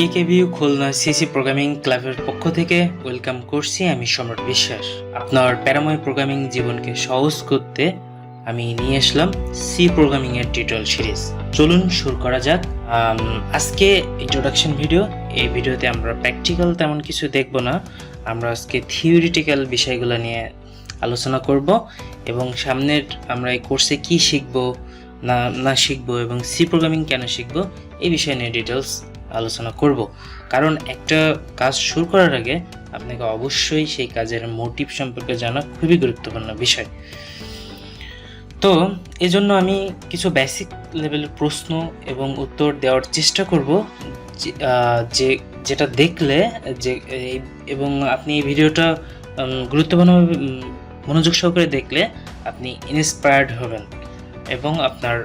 কেকেভিউ Khulna CC programming ক্লাবের পক্ষ থেকে ওয়েলকাম করছি আমি সম্রাট বিশ্বাস। আপনার প্যারাময় প্রোগ্রামিং জীবনকে সহজ করতে আমি নিয়ে আসলাম সি প্রোগ্রামিং এর টিউটোরিয়াল সিরিজ। চলুন শুরু করা যাক। আজকে ইন্ট্রোডাকশন ভিডিও। এই ভিডিওতে আমরা প্র্যাকটিক্যাল তেমন কিছু দেখব না, আমরা আজকে থিওরিটিক্যাল বিষয়গুলো নিয়ে আলোচনা করব এবং সামনের আমরা এই কোর্সে কি শিখব না শিখব এবং সি প্রোগ্রামিং কেন শিখব এই বিষয় নিয়ে ডিটেলস আলোচনা করব। কারণ একটা কাজ শুরু করার আগে আপনাকে অবশ্যই সেই কাজের মোটিভ সম্পর্কে জানা খুবই গুরুত্বপূর্ণ বিষয়। তো এজন্য আমি কিছু বেসিক লেভেলের প্রশ্ন এবং উত্তর দেওয়ার চেষ্টা করব, যেটা দেখলে এবং আপনি এই ভিডিওটা গুরুত্বপূর্ণভাবে মনোযোগ সহকারে দেখলে আপনি ইন্সপায়ার্ড হবেন এবং আপনার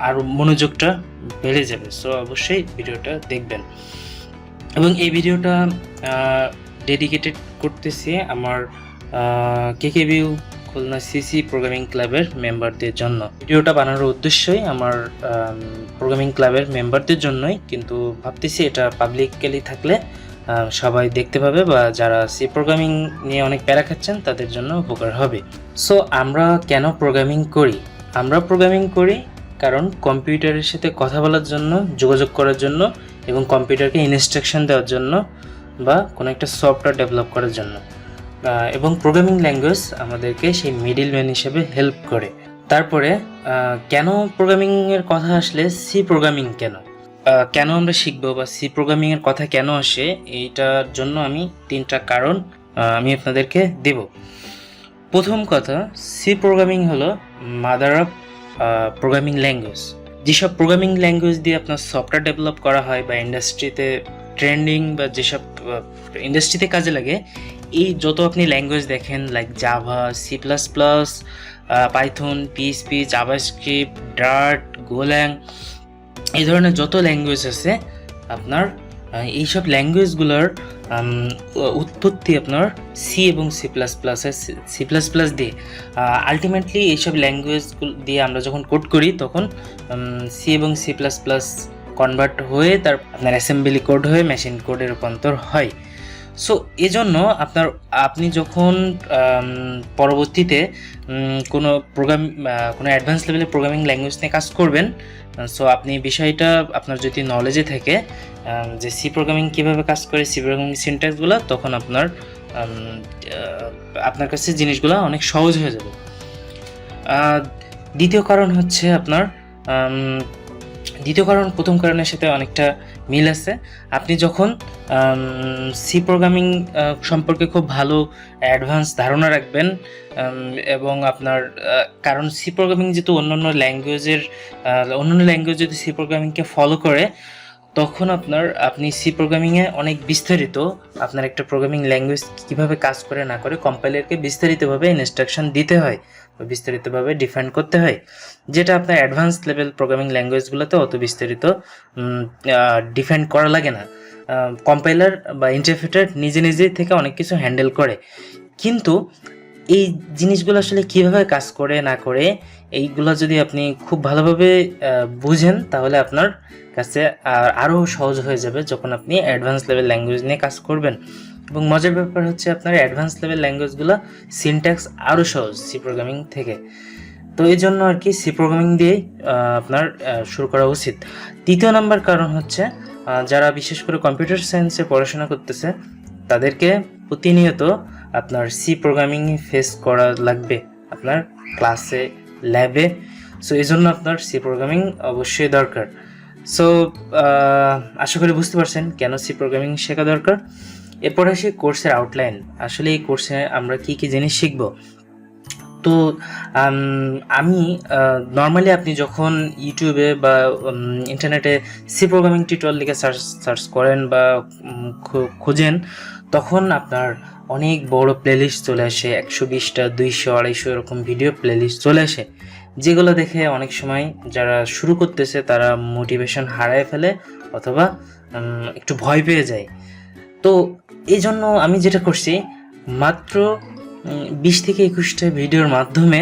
আরও মনোযোগটা বেড়ে যাবে। সো অবশ্যই ভিডিওটা দেখবেন এবং এই ভিডিওটা ডেডিকেটেড করতেছি আমার কেকেভিউ খুলনা সিসি প্রোগ্রামিং ক্লাবের মেম্বারদের জন্য। ভিডিওটা বানানোর উদ্দেশ্যই আমার প্রোগ্রামিং ক্লাবের মেম্বারদের জন্যই, কিন্তু ভাবতেছি এটা পাবলিকলি থাকলে সবাই দেখতে পাবে বা যারা সি প্রোগ্রামিং নিয়ে অনেক প্যারা খাচ্ছেন তাদের জন্য উপকার হবে। সো আমরা কেন প্রোগ্রামিং করি? আমরা প্রোগ্রামিং করি কারণ কম্পিউটারের সাথে কথা বলার জন্য, যোগাযোগ করার জন্য এবং কম্পিউটারকে ইনস্ট্রাকশন দেওয়ার জন্য বা কোনো একটা সফটওয়্যার ডেভেলপ করার জন্য। এবং প্রোগ্রামিং ল্যাঙ্গুয়েজ আমাদেরকে সেই মিডল ম্যান হিসেবে হেল্প করে। তারপরে কেন প্রোগ্রামিংয়ের কথা আসলে সি প্রোগ্রামিং কেন আমরা শিখবো বা সি প্রোগ্রামিংয়ের কথা কেন আসে, এইটার জন্য আমি 3টা কারণ আমি আপনাদেরকে দেব। প্রথম কথা, সি প্রোগ্রামিং হলো মাদার অফ প্রোগ্রামিং ল্যাঙ্গুয়েজ। যেসব প্রোগ্রামিং ল্যাঙ্গুয়েজ দিয়ে আপনার সফটওয়্যার ডেভেলপ করা হয় বা ইন্ডাস্ট্রিতে ট্রেন্ডিং বা যেসব ইন্ডাস্ট্রিতে কাজে লাগে, এই যত আপনি ল্যাঙ্গুয়েজ দেখেন like Java, C plus plus, Python, PHP, JavaScript, Dart, golang, এই ধরনের যত ল্যাঙ্গুয়েজ আছে আপনার এইসব ল্যাঙ্গুয়েজগুলোর উৎপত্তি আপনার সি এবং সি প্লাস প্লাস দিয়ে। আলটিমেটলি এইসব ল্যাঙ্গুয়েজগুলো দিয়ে আমরা যখন কোড করি তখন সি এবং সি প্লাস প্লাস কনভার্ট হয়ে তার আপনার অ্যাসেম্বলি কোড হয়ে মেশিন কোডে রূপান্তর হয়। সো এজন্য আপনি যখন পরবর্তীতে কোনো অ্যাডভান্স লেভেলের প্রোগ্রামিং ল্যাঙ্গুয়েজ নিয়ে কাজ করবেন, সো আপনি বিষয়টা আপনার যদি নলেজে থাকে যে সি প্রোগ্রামিং কীভাবে কাজ করে, সি প্রোগ্রামিং সিনট্যাক্সগুলো, তখন আপনার কাছে জিনিসগুলো অনেক সহজ হয়ে যাবে। দ্বিতীয় কারণ হচ্ছে প্রথম কারণের সাথে অনেকটা মিল আছে। আপনি যখন সি প্রোগ্রামিং সম্পর্কে খুব ভালো অ্যাডভান্স ধারণা রাখবেন এবং কারণ সি প্রোগ্রামিং যেহেতু অন্যান্য ল্যাঙ্গুয়েজ যদি সি প্রোগ্রামিংকে ফলো করে, তখন আপনি সি প্রোগ্রামিংয়ে অনেক বিস্তারিত আপনার একটা প্রোগ্রামিং ল্যাঙ্গুয়েজ কীভাবে কাজ করে না করে কম্পাইলারকে বিস্তারিতভাবে ইনস্ট্রাকশন দিতে হয় বা বিস্তারিতভাবে ডিফাইন করতে হয়, যেটা আপনার অ্যাডভান্স লেভেল প্রোগ্রামিং ল্যাঙ্গুয়েজগুলোতে অত বিস্তারিত ডিফাইন করা লাগে না। কম্পাইলার বা ইন্টারপ্রেটার নিজেই থেকে অনেক কিছু হ্যান্ডেল করে। কিন্তু এই জিনিসগুলো আসলে কীভাবে কাজ করে না করে এইগুলো যদি আপনি খুব ভালোভাবে বুঝেন, তাহলে আপনার কাছে আরও সহজ হয়ে যাবে যখন আপনি অ্যাডভান্স লেভেল ল্যাঙ্গুয়েজ নিয়ে কাজ করবেন। এবং মজার ব্যাপার হচ্ছে আপনার অ্যাডভান্স লেভেল ল্যাঙ্গুয়েজগুলো সিনট্যাক্স আরও সহজ সি প্রোগ্রামিং থেকে। তো এই জন্য সি প্রোগ্রামিং দিয়েই আপনার শুরু করা উচিত। তৃতীয় নাম্বার কারণ হচ্ছে যারা বিশেষ করে কম্পিউটার সায়েন্সে পড়াশোনা করতেছে তাদেরকে প্রতিনিয়ত আপনার সি প্রোগ্রামিং ফেস করা লাগবে আপনার ক্লাসে, ল্যাবে। সো এই জন্য আপনার সি প্রোগ্রামিং অবশ্যই দরকার। সো আশা করি বুঝতে পারছেন কেন সি প্রোগ্রামিং শেখা দরকার। এরপর আসি কোর্সের আউটলাইন। আসলে এই কোর্সে আমরা কী জিনিস শিখব। তো আমি নর্মালি আপনি যখন ইউটিউবে বা ইন্টারনেটে সি প্রোগ্রামিং টিউটোরিয়াল লিখে সার্চ করেন বা খোঁজেন, তখন আপনার অনেক বড় প্লেলিস্ট চলে আসে, 120টা, 200, 250 এরকম ভিডিও প্লেলিস্ট চলে আসে, যেগুলো দেখে অনেক সময় যারা শুরু করতেছে তারা মোটিভেশন হারায় ফেলে অথবা একটু ভয় পেয়ে যায়। তো এই জন্য আমি যেটা করছি, মাত্র 20 থেকে 21টা ভিডিওর মাধ্যমে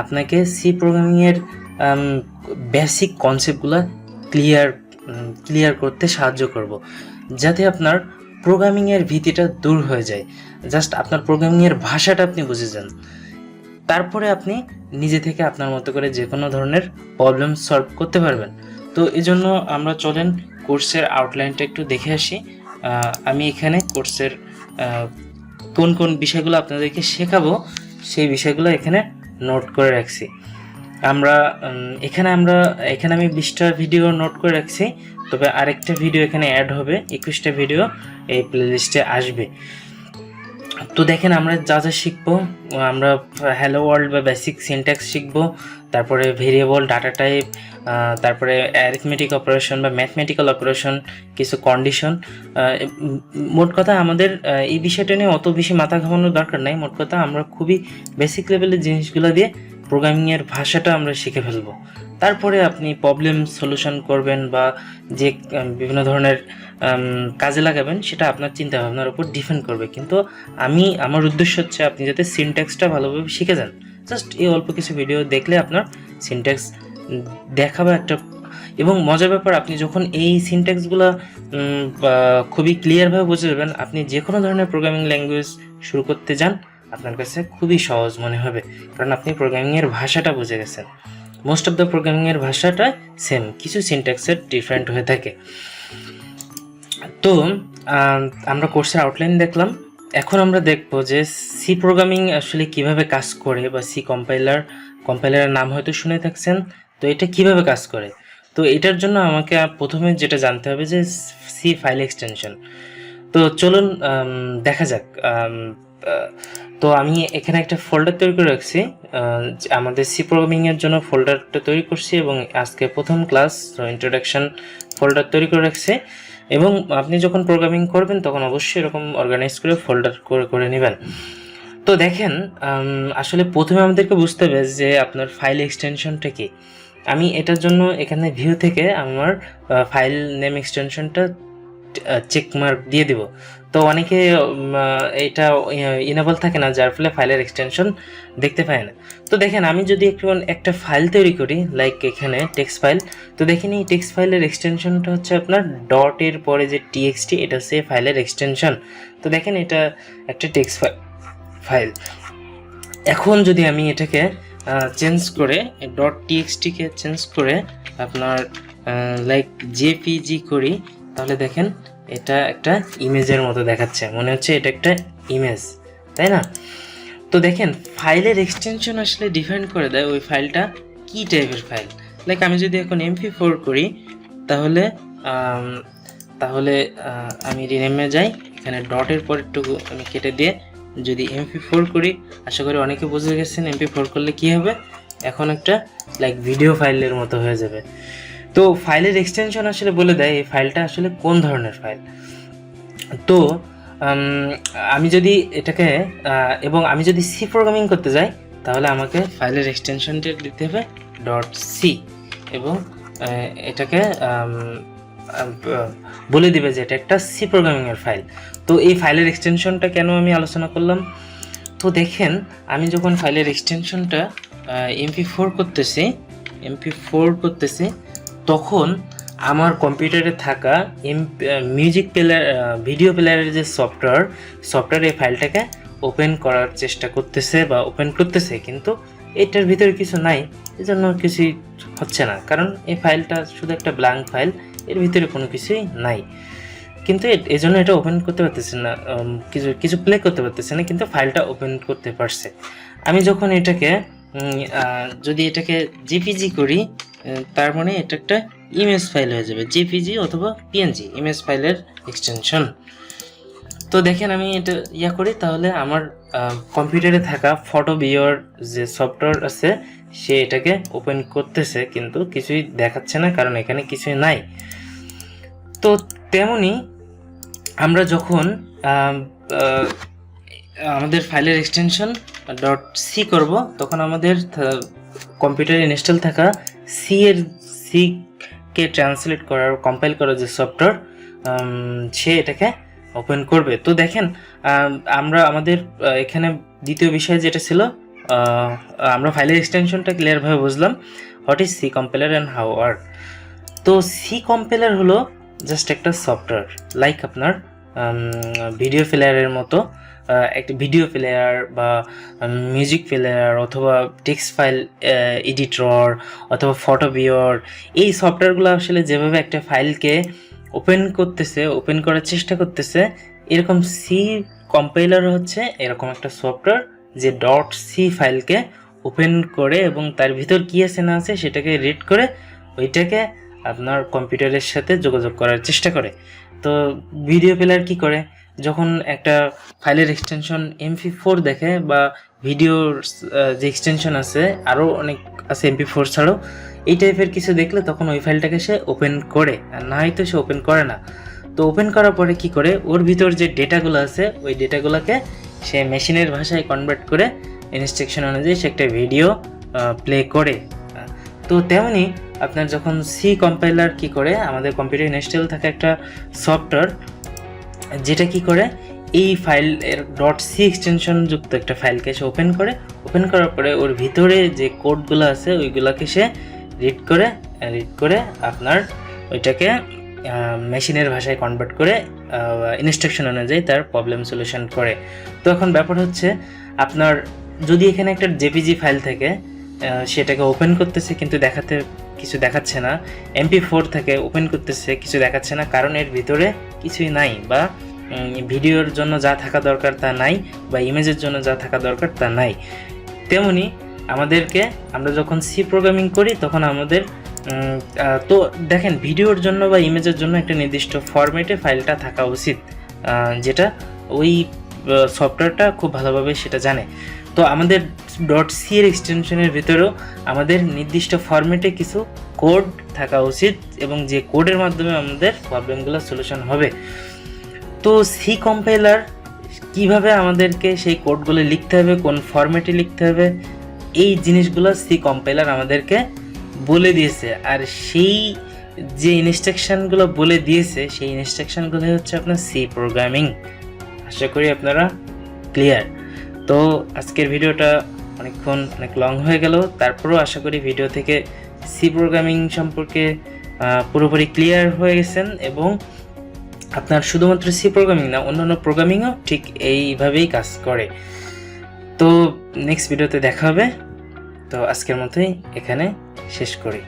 আপনাকে সি প্রোগ্রামিংয়ের বেসিক কনসেপ্টগুলো ক্লিয়ার ক্লিয়ার করতে সাহায্য করব, যাতে আপনার প্রোগ্রামিংয়ের ভীতিটা দূর হয়ে যায়। জাস্ট আপনার প্রোগ্রামিংয়ের ভাষাটা আপনি বুঝে যান, তারপরে আপনি নিজে থেকে আপনার মতো করে যে কোনো ধরনের প্রবলেম সলভ করতে পারবেন। তো এই জন্য আমরা চলেন কোর্সের আউটলাইনটা একটু দেখে আসি। আমি এখানে কোর্সের কোন কোন বিষয়গুলো আপনাদেরকে শেখাবো সেই বিষয়গুলো এখানে নোট করে রাখছি। এখানে আমি 20টা ভিডিও নোট করে রাখছি, তবে আরেকটা ভিডিও এখানে অ্যাড হবে, 21টা ভিডিও এই প্লেলিস্টে আসবে। তো দেখেন আমরা যা যা শিখবো, আমরা হ্যালো ওয়ার্ল্ড বা বেসিক সিনট্যাক্স শিখবো, তারপরে ভেরিয়েবল, ডাটা টাইপ, তারপরে অ্যারিথমেটিক অপারেশন বা ম্যাথমেটিক্যাল অপারেশন, কিছু কন্ডিশন। মোট কথা আমাদের এই বিষয়টা নিয়ে অত বেশি মাথা ঘামানোর দরকার নাই। মোট কথা আমরা খুবই বেসিক লেভেলের জিনিসগুলো দিয়ে প্রোগ্রামিংয়ের ভাষাটা আমরা শিখে ফেলবো। তারপরে আপনি প্রবলেম সলিউশন করবেন বা যে বিভিন্ন ধরনের কাজে লাগাবেন সেটা আপনার চিন্তা ভাবনার উপর ডিপেন্ড করবে। কিন্তু আমার উদ্দেশ্য হচ্ছে আপনি যাতে সিনট্যাক্সটা ভালোভাবে শিখে যান। জাস্ট এই অল্প কিছু ভিডিও দেখলে আপনার সিনট্যাক্স দেখাবে একটা। এবং মজার ব্যাপার, আপনি যখন এই সিনট্যাক্সগুলো খুবই ক্লিয়ারভাবে বুঝে যাবেন, আপনি যে কোনো ধরনের প্রোগ্রামিং ল্যাঙ্গুয়েজ শুরু করতে যান আপনার কাছে খুবই সহজ মনে হবে, কারণ আপনি প্রোগ্রামিংয়ের ভাষাটা বুঝে গেছেন। মোস্ট অফ দ্য প্রোগ্রামিংয়ের ভাষাটা সেম, কিছু সিনট্যাক্সের ডিফারেন্ট হয়ে থাকে। তো আমরা কোর্সের আউটলাইন দেখলাম। এখন আমরা দেখব যে সি প্রোগ্রামিং আসলে কিভাবে কাজ করে, বা সি কম্পাইলারের নাম হয়তো শুনে থাকছেন। তো এটা কিভাবে কাজ করে, তো এটার জন্য আমাকে প্রথমে যেটা জানতে হবে যে সি ফাইল এক্সটেনশন। তো চলুন দেখা যাক। তো আমি এখানে একটা ফোল্ডার তৈরি করে রাখছি, আমাদের সি প্রোগ্রামিংয়ের জন্য ফোল্ডারটা তৈরি করছি, এবং আজকে প্রথম ক্লাস ইন্ট্রোডাকশন ফোল্ডার তৈরি করে রাখছি। এবং আপনি যখন প্রোগ্রামিং করবেন তখন অবশ্যই এরকম অর্গানাইজ করে ফোল্ডার করে নেবেন। তো দেখেন, আসলে প্রথমে আমাদেরকে বুঝতে হবে যে আপনার ফাইল এক্সটেনশনটা কি। আমি এটার জন্য এখানে ভিউ থেকে আমার ফাইল নেম এক্সটেনশনটা চেক মার্ক দিয়ে দেব। তো অনেকে এটা ইনেবল থাকে না, যার ফলে ফাইলের এক্সটেনশন দেখতে পায় না। তো দেখেন, আমি যদি একটা ফাইল তৈরি করি, লাইক এখানে টেক্সট ফাইল, তো দেখেন এই টেক্সট ফাইলের এক্সটেনশনটা হচ্ছে আপনার ডটের পরে যে টিএক্সটি, এটা হচ্ছে ফাইলের এক্সটেনশন। তো দেখেন এটা একটা টেক্সট ফাইল। এখন যদি আমি এটাকে চেঞ্জ করে ডট টিএক্সটিকে চেঞ্জ করে আপনার লাইক জেপিজি করি, তাহলে দেখেন এটা একটা ইমেজের মতো দেখাচ্ছে, মনে হচ্ছে এটা একটা ইমেজ, তাই না? তো দেখেন ফাইলের এক্সটেনশন আসলে ডিফাইন করে দেয় ওই ফাইলটা কী টাইপের ফাইল। লাইক আমি যদি এখন MP4 করি, তাহলে আমি রিনেমে যাই, এখানে ডটের পর একটু আমি কেটে দিয়ে যদি MP4 করি, আশা করি অনেকে বুঝে গেছেন MP4 করলে কী হবে। এখন একটা লাইক ভিডিও ফাইলের মতো হয়ে যাবে। তো ফাইলের এক্সটেনশন আসলে বলে দেয় এই ফাইলটা আসলে কোন ধরনের ফাইল। তো আমি যদি এটাকে এবং আমি যদি সি প্রোগ্রামিং করতে যাই, তাহলে আমাকে ফাইলের এক্সটেনশনটা দিতে হবে .c, এবং এটাকে বলে দিবে যে এটা একটা সি প্রোগ্রামিংয়ের ফাইল। তো এই ফাইলের এক্সটেনশনটা কেন আমি আলোচনা করলাম, তো দেখেন আমি যখন ফাইলের এক্সটেনশনটা MP4 করতেছি, তখন আমার কম্পিউটারে থাকা মিউজিক প্লেয়ার, ভিডিও প্লেয়ারের যে সফটওয়্যার এই ফাইলটাকে ওপেন করার চেষ্টা করতেছে বা ওপেন করতেছে, কিন্তু এটার ভিতরে কিছু নাই, এজন্য কিছুই হচ্ছে না, কারণ এই ফাইলটা শুধু একটা ব্ল্যাঙ্ক ফাইল, এর ভিতরে কোনো কিছুই নাই। কিন্তু এই জন্য এটা ওপেন করতে পারতেছে না, কিছু প্লে করতে পারতেছে না, কিন্তু ফাইলটা ওপেন করতে পারছে। আমি যখন যদি এটাকে জেপিজি করি, তার মানে এটা একটা ইমেজ ফাইল হয়ে যাবে, জেপিজি অথবা পিএনজি, ইমেজ ফাইলের এক্সটেনশন। তো দেখেন আমি এটা করি, তাহলে আমার কম্পিউটারে থাকা ফটো বিওর যে সফটওয়্যার আছে সে এটাকে ওপেন করতেছে, কিন্তু কিছুই দেখাচ্ছে না, কারণ এখানে কিছুই নাই। তো তেমনি আমরা যখন আমাদের ফাইলের এক্সটেনশন .c করব, তখন আমাদের কম্পিউটারে ইনস্টল থাকা সিকে ট্রান্সলেট করার, কম্পাইল করার যে সফটওয়্যার, সে এটাকে ওপেন করবে। তো দেখেন আমাদের এখানে দ্বিতীয় বিষয় যেটা ছিল, আমরা ফাইলের এক্সটেনশনটা ক্লিয়ারভাবে বুঝলাম, what is C compiler and how work. তো সি কম্পাইলার হলো জাস্ট একটা সফটওয়্যার, লাইক আপনার ভিডিও প্লেয়ারের মতো। একটা ভিডিও প্লেয়ার বা মিউজিক প্লেয়ার অথবা টেক্সট ফাইল এডিটর অথবা ফটো ভিউয়ার, এই সফটওয়্যারগুলো আসলে যেভাবে একটা ফাইলকে ওপেন করার চেষ্টা করতেছে, এরকম সি কম্পাইলার হচ্ছে এরকম একটা সফটওয়্যার যে ডট সি ফাইলকে ওপেন করে এবং তার ভিতর কী আছে না আছে সেটাকে রিড করে ওইটাকে আপনার কম্পিউটারের সাথে যোগাযোগ করার চেষ্টা করে। তো ভিডিও প্লেয়ার কি করে, যখন একটা ফাইলের এক্সটেনশন MP4 দেখে বা ভিডিওর যে এক্সটেনশন আছে আরও অনেক আছে MP4 ছাড়াও, এই টাইপের কিছু দেখলে তখন ওই ফাইলটাকে সে ওপেন করে, আর না হয়তো সে ওপেন করে না। তো ওপেন করার পরে কি করে, ওর ভিতর যে ডেটাগুলো আছে ওই ডেটাগুলোকে সে মেশিনের ভাষায় কনভার্ট করে ইনস্ট্রাকশন অনুযায়ী সে একটা ভিডিও প্লে করে। তো তেমনি আপনার যখন সি কম্পাইলার কি করে, আমাদের কম্পিউটার ইনস্টল থাকে একটা সফটওয়্যার যেটা কি করে এই ফাইল এর ডট সি এক্সটেনশন যুক্ত একটা ফাইলকে সে ওপেন করার পরে ওর ভিতরে যে কোডগুলো আছে ওইগুলোকে সে রিড করে আপনার ওইটাকে মেশিনের ভাষায় কনভার্ট করে ইনস্ট্রাকশন অনুযায়ী তার প্রবলেম সলিউশন করে। তো এখন ব্যাপার হচ্ছে, আপনার যদি এখানে একটা জেপিজি ফাইল থাকে, সেটাকে ওপেন করতেছে কিন্তু কিছু দেখাচ্ছে না, MP4 থেকে ওপেন করতেছে কিছু দেখাচ্ছে না, কারণ এর ভিতরে কিছুই নাই, বা ভিডিওর জন্য যা থাকা দরকার তা নাই, বা ইমেজের জন্য যা থাকা দরকার তা নাই। তেমনি আমরা যখন সি প্রোগ্রামিং করি তখন আমাদের তো দেখেন ভিডিওর জন্য বা ইমেজের জন্য একটা নির্দিষ্ট ফরম্যাটে ফাইলটা থাকা উচিত, যেটা ওই সফটওয়্যারটা খুব ভালোভাবে সেটা জানে। তো আমাদের ডট সি এর এক্সটেনশনের ভিতরেও আমাদের নির্দিষ্ট ফরম্যাটে কিছু কোড থাকা উচিত, এবং যে কোডের মাধ্যমে আমাদের প্রবলেমগুলো সলিউশন হবে। তো সি কম্পাইলার কিভাবে আমাদেরকে সেই কোডগুলো লিখতে হবে, কোন ফরম্যাটে লিখতে হবে, এই জিনিসগুলো সি কম্পাইলার আমাদেরকে বলে দিয়েছে। আর সেই যে ইনস্ট্রাকশনগুলো বলে দিয়েছে সেই ইনস্ট্রাকশনগুলো হচ্ছে আপনার সি প্রোগ্রামিং। আশা করি আপনারা ক্লিয়ার। তো আজকের ভিডিওটা অনেক লং হয়ে গেল, তারপরেও আশা করি ভিডিও থেকে সি প্রোগ্রামিং সম্পর্কে পুরোপুরি ক্লিয়ার হয়ে গেছেন, এবং আপনার শুধুমাত্র সি প্রোগ্রামিং না, অন্যান্য প্রোগ্রামিংও ঠিক এইভাবেই কাজ করে। তো নেক্সট ভিডিওতে দেখা হবে। তো আজকের মতোই এখানে শেষ করি।